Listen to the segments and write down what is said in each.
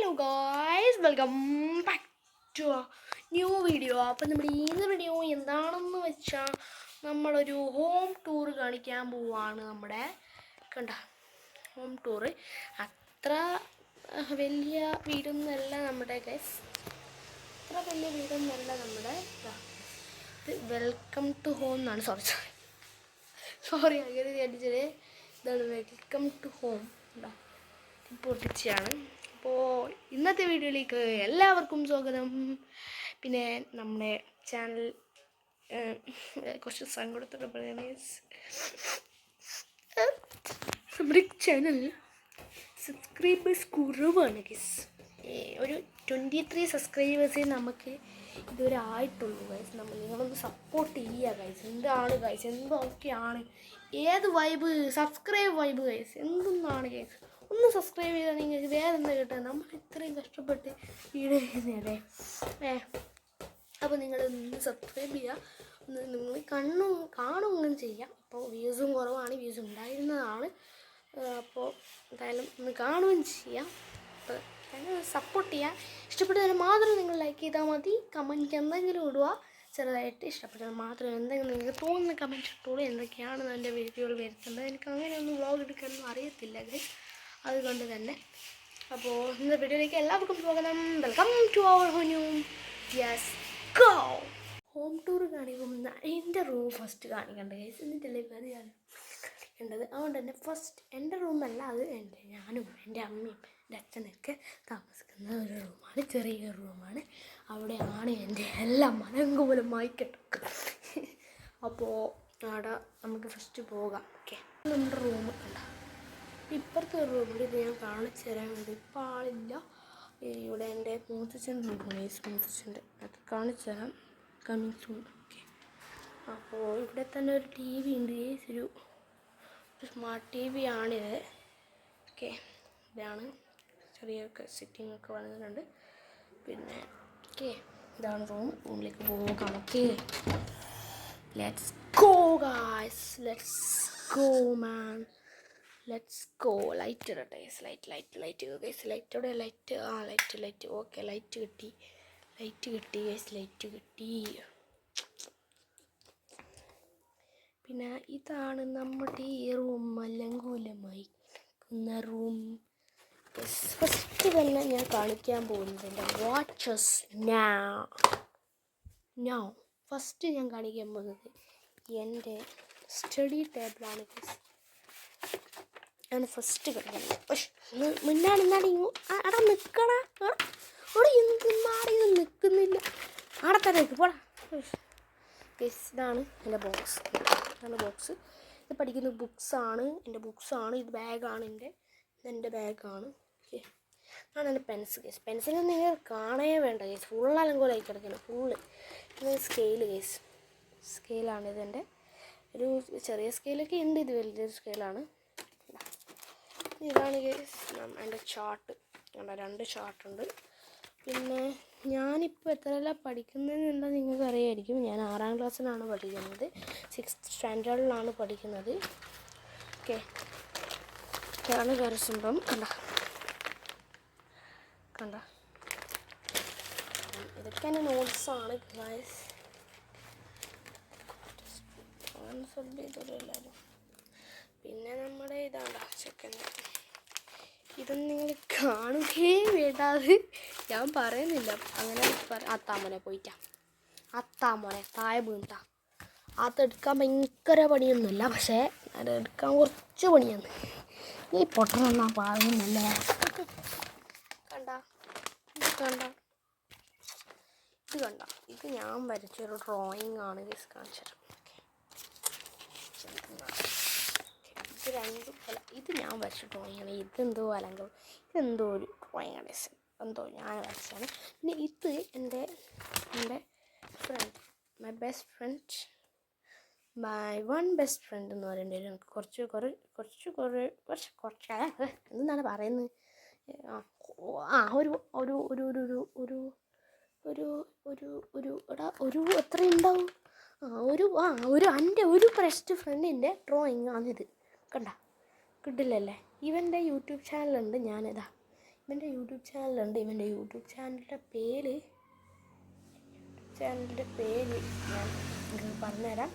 Hello guys, welcome back to new video. അപ്പം നമ്മുടെ ഈ വീഡിയോ എന്താണെന്ന് വെച്ചാൽ നമ്മളൊരു ഹോം ടൂർ കാണിക്കാൻ പോവാണ്. നമ്മുടെ കണ്ട ഹോം ടൂറ് അത്ര വലിയ വീടൊന്നുമല്ല നമ്മുടെ ഗൈസ്, അത്ര വലിയ വീടൊന്നുമല്ല നമ്മുടെ. ഇത് വെൽക്കം ടു ഹോം എന്നാണ്. സോറി അങ്ങനെ കാണിച്ചത്. ഇതാണ് വെൽക്കം ടു ഹോം. പൊട്ടിച്ചാണ്. അപ്പോൾ ഇന്നത്തെ വീഡിയോയിലേക്ക് എല്ലാവർക്കും സ്വാഗതം. പിന്നെ നമ്മുടെ ചാനൽ കുറച്ച് സങ്കടത്തോടെ പറയണേ, നമ്മുടെ ചാനൽ സബ്സ്ക്രൈബേഴ്സ് കുറവാണ് ഗൈസ്. ഒരു 23 സബ്സ്ക്രൈബേഴ്സേ നമുക്ക് ഇതുവരെ ആയിട്ടുള്ളൂ ഗൈസ്. നിങ്ങളൊന്ന് സപ്പോർട്ട് ചെയ്യുക ഗൈസ്. എന്താണ് ഗൈസ്, എന്തൊക്കെയാണ്, ഏത് വൈബ്, സബ്സ്ക്രൈബ് വൈബ് ഗൈസ്, എന്തൊന്നാണ് ഗൈസ്. ഒന്ന് സബ്സ്ക്രൈബ് ചെയ്താൽ നിങ്ങൾക്ക് വേറെ എന്താ കിട്ടുക? നമ്മൾ ഇത്രയും കഷ്ടപ്പെട്ട് വീഡിയോ ചെയ്യുന്നതല്ലേ. അപ്പോൾ നിങ്ങളൊന്ന് സബ്സ്ക്രൈബ് ചെയ്യുക, ഒന്ന് നിങ്ങൾ കാണുകയും ചെയ്യാം. അപ്പോൾ വ്യൂസും കുറവാണ്, വ്യൂസ് ഉണ്ടായിരുന്നതാണ്. അപ്പോൾ എന്തായാലും ഒന്ന് കാണുകയും ചെയ്യാം. അപ്പോൾ സപ്പോർട്ട് ചെയ്യുക. ഇഷ്ടപ്പെട്ടതിന് മാത്രം നിങ്ങൾ ലൈക്ക് ചെയ്താൽ മതി. കമൻറ്റ് എന്തെങ്കിലും ഇടുക, ചെറുതായിട്ട് ഇഷ്ടപ്പെട്ടത് മാത്രം എന്തെങ്കിലും നിങ്ങൾക്ക് തോന്നുന്ന കമൻറ്റ് ഇട്ടോളൂ. എന്തൊക്കെയാണ് എൻ്റെ വീഡിയോകൾ വരുത്തുന്നത്, എനിക്ക് അങ്ങനെയൊന്നും വ്ളോഗ് എടുക്കാനൊന്നും അറിയത്തില്ല ഗൈസ്. അതുകൊണ്ട് തന്നെ അപ്പോൾ ഇന്നത്തെ വീഡിയോയിലേക്ക് എല്ലാവർക്കും സ്വാഗതം. Welcome to our home. Yes go. Home tour കാണിക്കുമ്പോൾ എൻ്റെ റൂം ഫസ്റ്റ് കാണിക്കേണ്ട ഗൈസ്, എന്നിട്ടല്ലേ വേറെ കാണിക്കേണ്ടത്. അതുകൊണ്ട് തന്നെ ഫസ്റ്റ് എൻ്റെ റൂമല്ല, അത് ഞാനും എൻ്റെ അമ്മയും എൻ്റെ അച്ഛനൊക്കെ താമസിക്കുന്ന ഒരു റൂമാണ്, ചെറിയ റൂമാണ്. അവിടെയാണ് എൻ്റെ എല്ലാം മനംകൂലമായി കിടക്കുന്നത്. അപ്പോൾ അവിടെ നമുക്ക് ഫസ്റ്റ് പോകാം. ഓക്കെ, നമ്മുടെ റൂം കണ്ട ഇപ്പുറത്തെ ഒരു റൂമിൽ ഇത് ഞാൻ കാണിച്ചു തരാൻ വേണ്ടി. ഇപ്പോൾ ആളില്ല. ഇവിടെ എൻ്റെ മൂത്തച്ഛൻ്റെ റൂമാണ്, മൂത്തച്ഛൻ്റെ, അത് കാണിച്ചു തരാം കമ്മിങ് സൂൺ. ഓക്കെ, അപ്പോൾ ഇവിടെ തന്നെ ഒരു ടി വി ഉണ്ട്, ഒരു സ്മാർട്ട് ടി വി ആണിത്. ഓക്കെ, ഇതാണ് ചെറിയൊക്കെ സെറ്റിംഗ് ഒക്കെ വന്നിട്ടുണ്ട്. പിന്നെ ഓക്കെ, ഇതാണ് റൂമിലേക്ക് പോകാം. Okay, let's go guys, let's go man, let's go. Light ഇടട്ടെ ഗൈസ്, ലൈറ്റ് ഗൈസ്, ലൈറ്റ് എവിടെ? ലൈറ്റ് ഓക്കെ, ലൈറ്റ് കിട്ടി ഗൈസ്, ലൈറ്റ് കിട്ടി. പിന്നെ ഇതാണ് നമ്മുടെ ഈ റൂം, അലങ്കൂലമായി നിൽക്കുന്ന റൂം. ഫസ്റ്റ് തന്നെ ഞാൻ കാണിക്കാൻ പോകുന്നത് എൻ്റെ വാച്ചസ്. നൗ ഫസ്റ്റ് ഞാൻ കാണിക്കാൻ പോകുന്നത് എൻ്റെ സ്റ്റഡി ടേബിളാണ് ഗൈസ്. ആണ് ഫസ്റ്റ് കിടക്കുന്നത്. മുന്നാടി അവിടെ നിൽക്കണ, അവിടെ എന്തുമാറി നിൽക്കുന്നില്ല, അവിടെ തന്നെ നിൽക്കും പോടാ ഗൈസ്. ഇതാണ് എൻ്റെ ബോക്സ്, ഇത് പഠിക്കുന്ന ബുക്സാണ്, എൻ്റെ ബുക്സാണ്. ഇത് ബാഗാണ്, ഇതെൻ്റെ ബാഗാണ്. ഓക്കെ, ഇതാണ് എൻ്റെ പെൻസിൽ ഗൈസ്. പെൻസിലൊന്നും നിങ്ങൾ കാണേ വേണ്ട ഗൈസ്, ഫുൾ അലങ്കോലായി കിടക്കണം, ഫുള്ള്. ഇത് സ്കെയിൽ ഗൈസ്, സ്കെയിലാണ്. ഇതെൻ്റെ ഒരു ചെറിയ സ്കെയിലൊക്കെ ഉണ്ട്, ഇത് വലിയൊരു സ്കെയിലാണ്. ഇതാണ് ഗൈസ് എൻ്റെ ചാർട്ട്, 2 ചാർട്ടുണ്ട്. പിന്നെ ഞാനിപ്പോൾ എത്രയെല്ലാം പഠിക്കുന്നതെന്നുള്ളത് നിങ്ങൾക്ക് അറിയാമായിരിക്കും. ഞാൻ 6ാം ക്ലാസ്സിലാണ് പഠിക്കുന്നത്, 6th സ്റ്റാൻഡേർഡിലാണ് പഠിക്കുന്നത്. ഓക്കെ, ഇതാണ് കരസുമ്പം. കണ്ട ഇതൊക്കെ എൻ്റെ നോട്ട്സാണ് ഗൈസ്. എല്ലാവരും. പിന്നെ നമ്മുടെ ഇതാണ് സെക്കൻഡ്. ഇതൊന്നും നിങ്ങൾ കാണുകയും വേണ്ടാത്, ഞാൻ പറയുന്നില്ല അങ്ങനെ. അത്താമോനെ പോയിട്ടാ, അത്താമോനെ താഴെ വീണിട്ടാ. അതെടുക്കാൻ ഭയങ്കര പണിയൊന്നുമില്ല, പക്ഷേ അതെടുക്കാൻ കുറച്ച് പണിയാണ്. ഈ പൊട്ടനെന്നാ പറയുന്നല്ലേ. കണ്ട ഇത് ഞാൻ വരച്ചൊരു ഡ്രോയിങ് ആണ് ഗൈസ്, കാണിച്ചു. ഇത് ഞാൻ വരച്ച ഡ്രോയിങ്ങാണ്. ഇതെന്തോ ഇതെന്തോ ഒരു ഡ്രോയിങ്ങാണ്, എന്തോ ഞാൻ വരച്ചാണ്. പിന്നെ ഇത് എൻ്റെ ഫ്രണ്ട്, മൈ ബെസ്റ്റ് ഫ്രണ്ട് എന്ന് പറയേണ്ടി വരും. കുറച്ച് എന്താണ് പറയുന്നത്, ഒരു എത്ര ഉണ്ടാവും, എൻ്റെ ഒരു ബെസ്റ്റ് ഫ്രണ്ടിൻ്റെ ഡ്രോയിങ് ആണിത്. കണ്ട കിട്ടില്ലല്ലേ. ഇവൻ്റെ യൂട്യൂബ് ചാനലുണ്ട്, ഞാനിതാ ഇവൻ്റെ യൂട്യൂബ് ചാനലുണ്ട്. ഇവൻ്റെ യൂട്യൂബ് ചാനലിൻ്റെ പേര് ഞാൻ നിങ്ങൾക്ക് പറഞ്ഞുതരാം.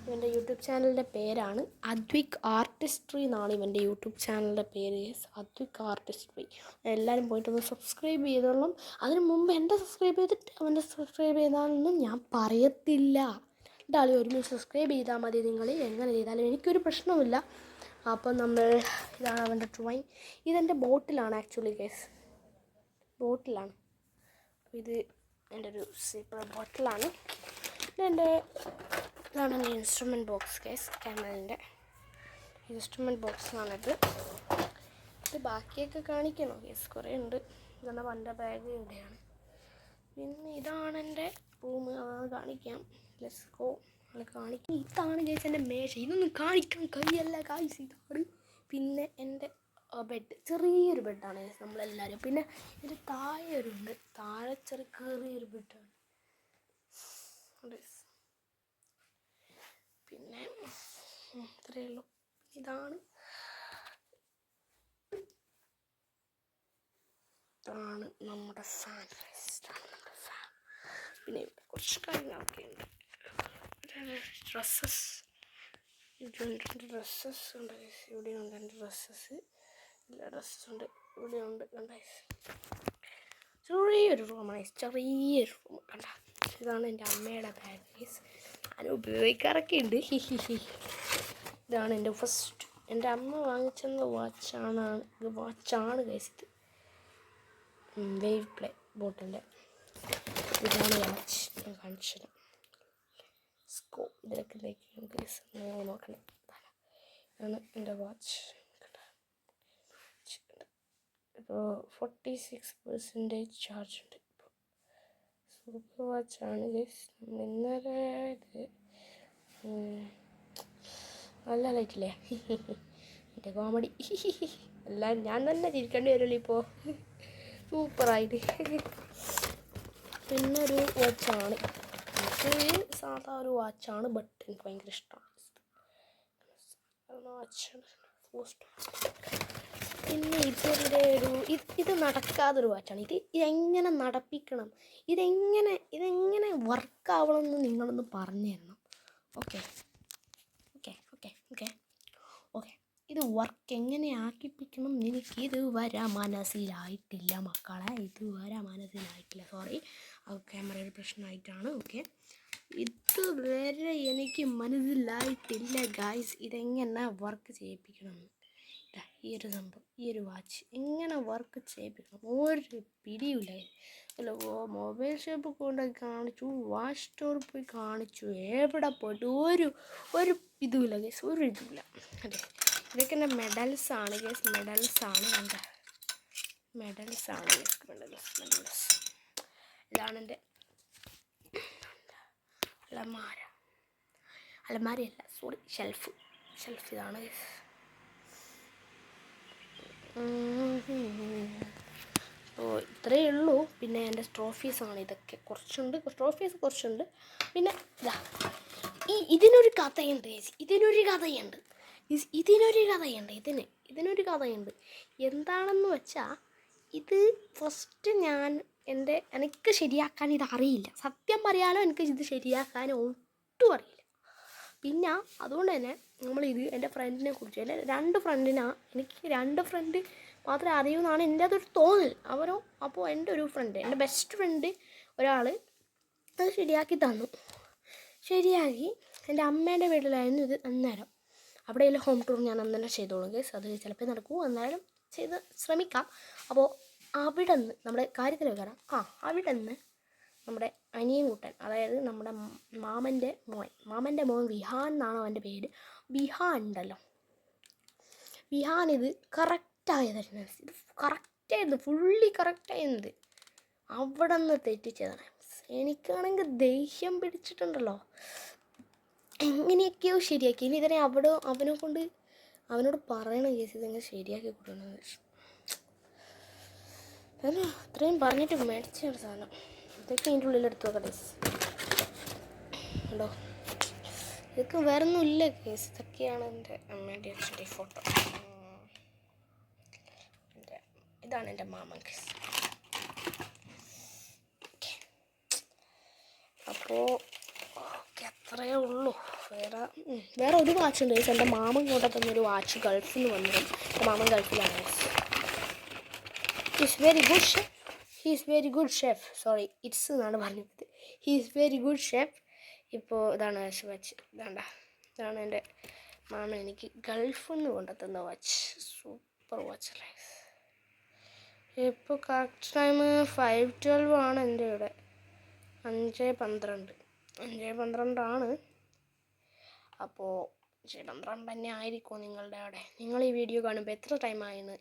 ഇവൻ്റെ യൂട്യൂബ് ചാനലിൻ്റെ പേരാണ് അദ്വിക് ആർട്ടിസ്ട്രി എന്നാണ് ഇവൻ്റെ യൂട്യൂബ് ചാനലിൻ്റെ പേര്. അദ്വിക് ആർട്ടിസ്ട്രി. എല്ലാവരും പോയിട്ടൊന്ന് സബ്സ്ക്രൈബ് ചെയ്തോളും. അതിന് മുമ്പ് എൻ്റെ സബ്സ്ക്രൈബ് ചെയ്തിട്ട് അവൻ്റെ സബ്സ്ക്രൈബ് ചെയ്താലൊന്നും ഞാൻ പറയത്തില്ല. എന്തായാലും ഒരുമിച്ച് സബ്സ്ക്രൈബ് ചെയ്താൽ മതി. നിങ്ങൾ എങ്ങനെ ചെയ്താലും എനിക്കൊരു പ്രശ്നവുമില്ല. അപ്പം ഇതാണ് അവൻ്റെ ഡ്രോയിങ്. ഇതെൻ്റെ ബോട്ടിലാണ് ആക്ച്വലി ഗൈസ്, ബോട്ടിലാണ്. ഇത് എൻ്റെ ഒരു സീപ്പർ ബോട്ടിലാണ്. ഇതാണ് എൻ്റെ ഇൻസ്ട്രുമെൻറ്റ് ബോക്സ് ഗൈസ്. ക്യാമലിൻ്റെ ഇൻസ്ട്രുമെൻറ്റ് ബോക്സാണിത്. ഇത് ബാക്കിയൊക്കെ കാണിക്കണോ ഗൈസ്? കുറേ ഉണ്ട്. ഇതാണ് പണ്ട് ബാഗ് ഇവിടെയാണ്. പിന്നെ ഇതാണ് എൻ്റെ റൂം. അതാണ് കാണിക്കാം. Let's go. കാണിക്കാം. ഇതാണ് ഗൈസ് എൻ്റെ മേശ. ഇതൊന്നും കാണിക്കാൻ കഴിയല്ല ഗൈസ്. ഇതാണ് പിന്നെ എൻ്റെ ബെഡ്. ചെറിയൊരു ബെഡാണ് ഗൈസ് നമ്മളെല്ലാവരും. പിന്നെ ഇതിൻ്റെ താഴെ ഉണ്ട്. താഴെ ചെറിയൊരു ബെഡാണ്. പിന്നെ ഇത്രയേ ഉള്ളൂ. ഇതാണ് നമ്മുടെ ഫാൻ. പിന്നെ കുറച്ച് കാര്യങ്ങളൊക്കെ ഉണ്ട്. ഡ്രസ്സസ് ഉണ്ട്. ഇവിടെയുണ്ട് എൻ്റെ ഡ്രസ്സസ്. എല്ലാ ഡ്രസ്സസുണ്ട്. ഇവിടെയുണ്ട്. കണ്ട ചെറിയൊരു റൂമാണ്. ചെറിയൊരു റൂം കണ്ട. ഇതാണ് എൻ്റെ അമ്മയുടെ ബാഗ്. ഞാൻ ഉപയോഗിക്കാറൊക്കെ ഉണ്ട്. ഇതാണ് എൻ്റെ ഫസ്റ്റ് എൻ്റെ അമ്മ വാങ്ങിച്ചെന്ന വാച്ചാണ് ഗൈസ്. ഇത് വേവ് പ്ലേ ബോട്ടിൻ്റെ ഇതാണ് വാച്ച്. ഞാൻ കാണിച്ചത് സ്കോ. ഇതിലൊക്കെ ഗൈസ് നോക്കണേ. ഇതാണ് എൻ്റെ വാച്ച്. ഇപ്പോൾ 46% ചാർജ് ഉണ്ട്. ഇപ്പോൾ സൂപ്പർ വാച്ചാണ് ഗൈസ്. ഇന്നലെ ഇത് നല്ല ലൈറ്റില്ലേ എൻ്റെ കോമഡി. എല്ലാം ഞാൻ തന്നെ ചിരിക്കേണ്ടി വരുമല്ലോ ഇപ്പോൾ. സൂപ്പറായിട്ട്. പിന്നൊരു വാച്ചാണ്. ഇത് സാധാ ഒരു വാച്ചാണ്. ബട്ട് എനിക്ക് ഭയങ്കര ഇഷ്ടമാണ് വാച്ചാണ്. പിന്നെ ഇതിൻ്റെ ഇത് നടക്കാതൊരു വാച്ചാണ്. ഇതെങ്ങനെ നടപ്പിക്കണം, ഇതെങ്ങനെ വർക്കാവണമെന്ന് നിങ്ങളൊന്ന് പറഞ്ഞു തരണം. ഓക്കെ ഇത് വർക്ക് എങ്ങനെ ആക്കിപ്പിക്കണം എനിക്ക് ഇതുവരെ മനസ്സിലായിട്ടില്ല മക്കളെ. സോറി, ക്യാമറയുടെ പ്രശ്നമായിട്ടാണ്. ഓക്കെ, ഇതുവരെ എനിക്ക് മനസ്സിലായിട്ടില്ല ഗായ്സ് ഇതെങ്ങനെ വർക്ക് ചെയ്യിപ്പിക്കണം. ഈ ഒരു സംഭവം, ഈ ഒരു വാച്ച് എങ്ങനെ വർക്ക് ചെയ്യിപ്പിക്കണം ഒരു പിടിയില്ല. അല്ല, മൊബൈൽ ഷോപ്പിൽ കൊണ്ടുപോയി കാണിച്ചു, വാച്ച് സ്റ്റോറിൽ പോയി കാണിച്ചു, എവിടെ പോയിട്ട് ഒരു ഇതുമില്ല ഗൈസ്, ഒരു ഇതുമില്ല. അതെ, ഇതൊക്കെ എൻ്റെ മെഡൽസാണ് ഗൈസ്. എന്താ മെഡൽസാണ് ഗൈസ്. മെഡൽസ്. ഇതാണ് എൻ്റെ അലമാരയല്ല, സോറി, ഷെൽഫ്. ഇതാണ് ഗൈസ്. അപ്പോൾ ഇത്രയേ ഉള്ളൂ. പിന്നെ എൻ്റെ ട്രോഫീസാണ് ഇതൊക്കെ. കുറച്ചുണ്ട്. പിന്നെ ഇതിനൊരു കഥയുണ്ട്. ഇതിനൊരു കഥയുണ്ട്. എന്താണെന്ന് വെച്ചാൽ, ഇത് ഫസ്റ്റ് എനിക്ക് ശരിയാക്കാൻ ഇത് അറിയില്ല. സത്യം പറയാലോ, എനിക്ക് ഇത് ശരിയാക്കാൻ ഒട്ടും അറിയില്ല. പിന്നെ അതുകൊണ്ട് തന്നെ എൻ്റെ ഫ്രണ്ടിനെ കുറിച്ച്, എനിക്ക് 2 ഫ്രണ്ട് മാത്രമേ അറിയൂന്നാണ് എൻ്റെ അതൊരു തോന്നൽ. അപ്പോൾ എൻ്റെ ഒരു ഫ്രണ്ട്, എൻ്റെ ബെസ്റ്റ് ഫ്രണ്ട് ഒരാൾ അത് ശരിയാക്കി തന്നു. ശരിയാക്കി എൻ്റെ അമ്മേൻ്റെ വീട്ടിലായിരുന്നു ഇത്. അന്നേരം അവിടെയുള്ള ഹോം ടൂർ ഞാൻ അന്നേരം ചെയ്തോളും ഗൈസ്. അത് ചിലപ്പോൾ നടക്കും, അന്നേരം ചെയ്ത് ശ്രമിക്കാം. അപ്പോൾ അവിടെ നിന്ന് നമ്മുടെ കാര്യത്തിലേക്ക് വരാം. അവിടെ നിന്ന് നമ്മുടെ അനിയൻകുട്ടൻ, അതായത് നമ്മുടെ മാമൻ്റെ മോൻ വിഹാൻ എന്നാണ് അവൻ്റെ പേര്. വിഹാൻ ഉണ്ടല്ലോ, വിഹാൻ ഇത് കറക്റ്റായതായിരുന്നു. ഇത് കറക്റ്റായിരുന്നു, ഫുള്ളി കറക്റ്റായിരുന്നത്. അവിടെ നിന്ന് തെറ്റിച്ചതാണ്. എനിക്കാണെങ്കിൽ ദേഷ്യം പിടിച്ചിട്ടുണ്ടല്ലോ. എങ്ങനെയൊക്കെയോ ശരിയാക്കി. ഇനി ഇതിനെ അവനോട് പറയണം കേസ് ഇതെങ്ങനെ ശരിയാക്കി കൊടുക്കണമെന്ന്. അത്രയും പറഞ്ഞിട്ട് മേടിച്ചാണ് സാധനം. ഇതൊക്കെ ഇതിൻ്റെ ഉള്ളിലെടുത്ത് നോക്കട്ടെ ഉണ്ടോ. ഇതൊക്കെ വേറെ ഒന്നും ഇല്ല കേസ്. ഇതൊക്കെയാണ് എൻ്റെ അമ്മേൻ്റെ അച്ഛൻ്റെ ഫോട്ടോ. ഇതാണ് എൻ്റെ മാമൻ ഗൈസ്. അപ്പോൾ ഓക്കെ, അത്രയേ ഉള്ളൂ. വേറെ ഒരു വാച്ച് ഉണ്ട് ഗൈസ്. എൻ്റെ മാമൻ കൊണ്ടു തന്നൊരു വാച്ച് ഗൾഫിൽ നിന്ന് വന്നത്. എൻ്റെ മാമൻ ഗൾഫിലാണ് guys. He's very good chef. Sorry, it's എന്നാണ് പറഞ്ഞത്. He's very good chef. ഇപ്പോൾ ഇതാണ് വാച്ച്. ഇതാണ് എൻ്റെ മാമൻ എനിക്ക് ഗൾഫിൽ നിന്ന് കൊണ്ടുത്തന്ന വാച്ച്. സൂപ്പർ വാച്ച് അല്ലേ. ഇപ്പോൾ കറക്റ്റ് ടൈം 5:12 ആണ്. എൻ്റെ ഇവിടെ 5:12 ആണ്. അപ്പോൾ 5:12 തന്നെ ആയിരിക്കും നിങ്ങളുടെ അവിടെ. നിങ്ങൾ ഈ വീഡിയോ കാണുമ്പോൾ എത്ര ടൈമായെന്ന്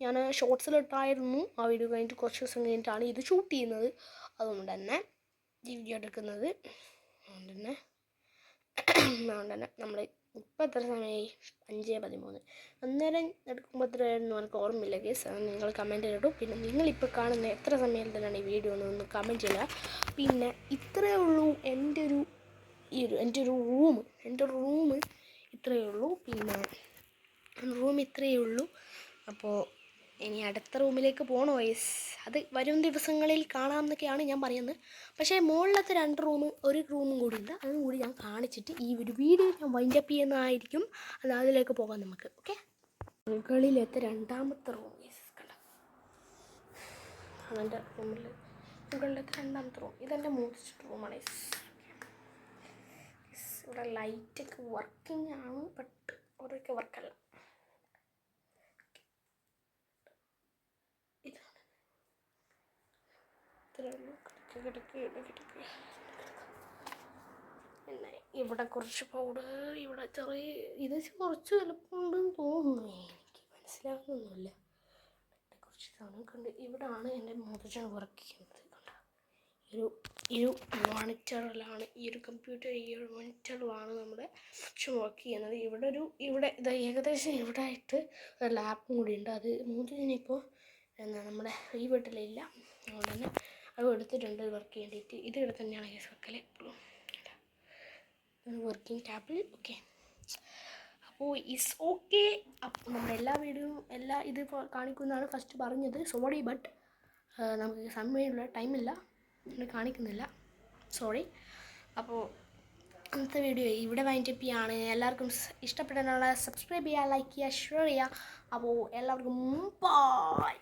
ഞാൻ ഷോർട്സിലിട്ടായിരുന്നു. ആ വീഡിയോ കഴിഞ്ഞിട്ട് കുറച്ച് ദിവസം കഴിഞ്ഞിട്ടാണ് ഇത് ഷൂട്ട് ചെയ്യുന്നത്. അതുകൊണ്ട് തന്നെ ഈ വീഡിയോ എടുക്കുന്നത്. അതുകൊണ്ട് തന്നെ നമ്മൾ ഇപ്പോൾ എത്ര സമയമായി? 5:13. അന്നേരം എടുക്കുമ്പോൾ എത്രയായിരുന്നു എനിക്ക് ഓർമ്മയില്ല കേസ്. നിങ്ങൾ കമൻറ്റ് ഇടും. പിന്നെ നിങ്ങളിപ്പോൾ കാണുന്ന എത്ര സമയത്തിലാണ് ഈ വീഡിയോ ഒന്ന് കമൻറ്റ് ചെയ്യുക. പിന്നെ ഇത്രയേ ഉള്ളൂ എൻ്റെ ഒരു റൂം ഇത്രയേ ഉള്ളൂ. പിന്നെ റൂം ഇത്രയേ ഉള്ളൂ. അപ്പോൾ ഇനി അടുത്ത റൂമിലേക്ക് പോകണോ ഗൈസ്? അത് വരും ദിവസങ്ങളിൽ കാണാമെന്നൊക്കെയാണ് ഞാൻ പറയുന്നത്. പക്ഷേ മുകളിലത്തെ 2 റൂം, ഒരു റൂമും കൂടി ഉണ്ട്. അതും കൂടി ഞാൻ കാണിച്ചിട്ട് ഈ ഒരു വീഡിയോ ഞാൻ വൈൻഡപ്പ് ചെയ്യുന്നതായിരിക്കും. അതിലേക്ക് പോകാം നമുക്ക്. ഓക്കെ, മുകളിലത്തെ 2ാമത്തെ റൂം ഗൈസ് കണ്ട. എൻ്റെ മുകളിലത്തെ 2ാമത്തെ റൂം. ഇതെൻ്റെ മൂത്ത റൂമാണ് ഗൈസ്. ഇവിടെ ലൈറ്റൊക്കെ വർക്കിംഗ് ആണ്, ബട്ട് ഓരോക്കെ വർക്കല്ല. ഇതാണ് പിന്നെ ഇവിടെ കുറച്ച് പൗഡർ, ഇവിടെ ഇത് കുറച്ച് എളുപ്പമുണ്ടെന്ന് തോന്നുന്നു. എനിക്ക് മനസ്സിലാകുന്നൊന്നുമില്ല. കുറച്ച് സാധനം കണ്ട് ഇവിടാണ് എൻ്റെ മോതച്ചൻ വർക്ക് ചെയ്യുന്നത്. ഈ ഒരു മോണിറ്ററിലാണ്, ഈ ഒരു മോണിറ്ററിലാണ് നമ്മുടെ വർക്ക് ചെയ്യുന്നത്. ഇവിടെ ഏകദേശം ഇവിടെ ആയിട്ട് ഒരു ലാപ്പും കൂടി ഉണ്ട്. അത് മോതച്ചനിപ്പോൾ നമ്മുടെ ഈ വീട്ടിലില്ല. അതുകൊണ്ട് തന്നെ അത് എടുത്തിട്ടുണ്ട് വർക്ക് ചെയ്യേണ്ടിയിട്ട്. ഇത് ഇവിടെ തന്നെയാണ് കേസ് വെക്കൽ. Working table. ഓക്കെ, അപ്പോൾ ഈസ് ഓക്കെ. അപ്പോൾ നമ്മുടെ ഇത് കാണിക്കുന്നതാണ് ഫസ്റ്റ് പറഞ്ഞത്. സോറി, ബട്ട് നമുക്ക് സമയമുള്ള ടൈമില്ല, കാണിക്കുന്നില്ല. സോറി. അപ്പോൾ ഇന്നത്തെ വീഡിയോ ഇവിടെ വൈൻഡപ്പ് ചെയ്യാണ്. എല്ലാവർക്കും ഇഷ്ടപ്പെടാനുള്ള സബ്സ്ക്രൈബ് ചെയ്യുക, ലൈക്ക് ചെയ്യുക, ഷെയർ ചെയ്യുക. അപ്പോൾ എല്ലാവർക്കും ബൈ.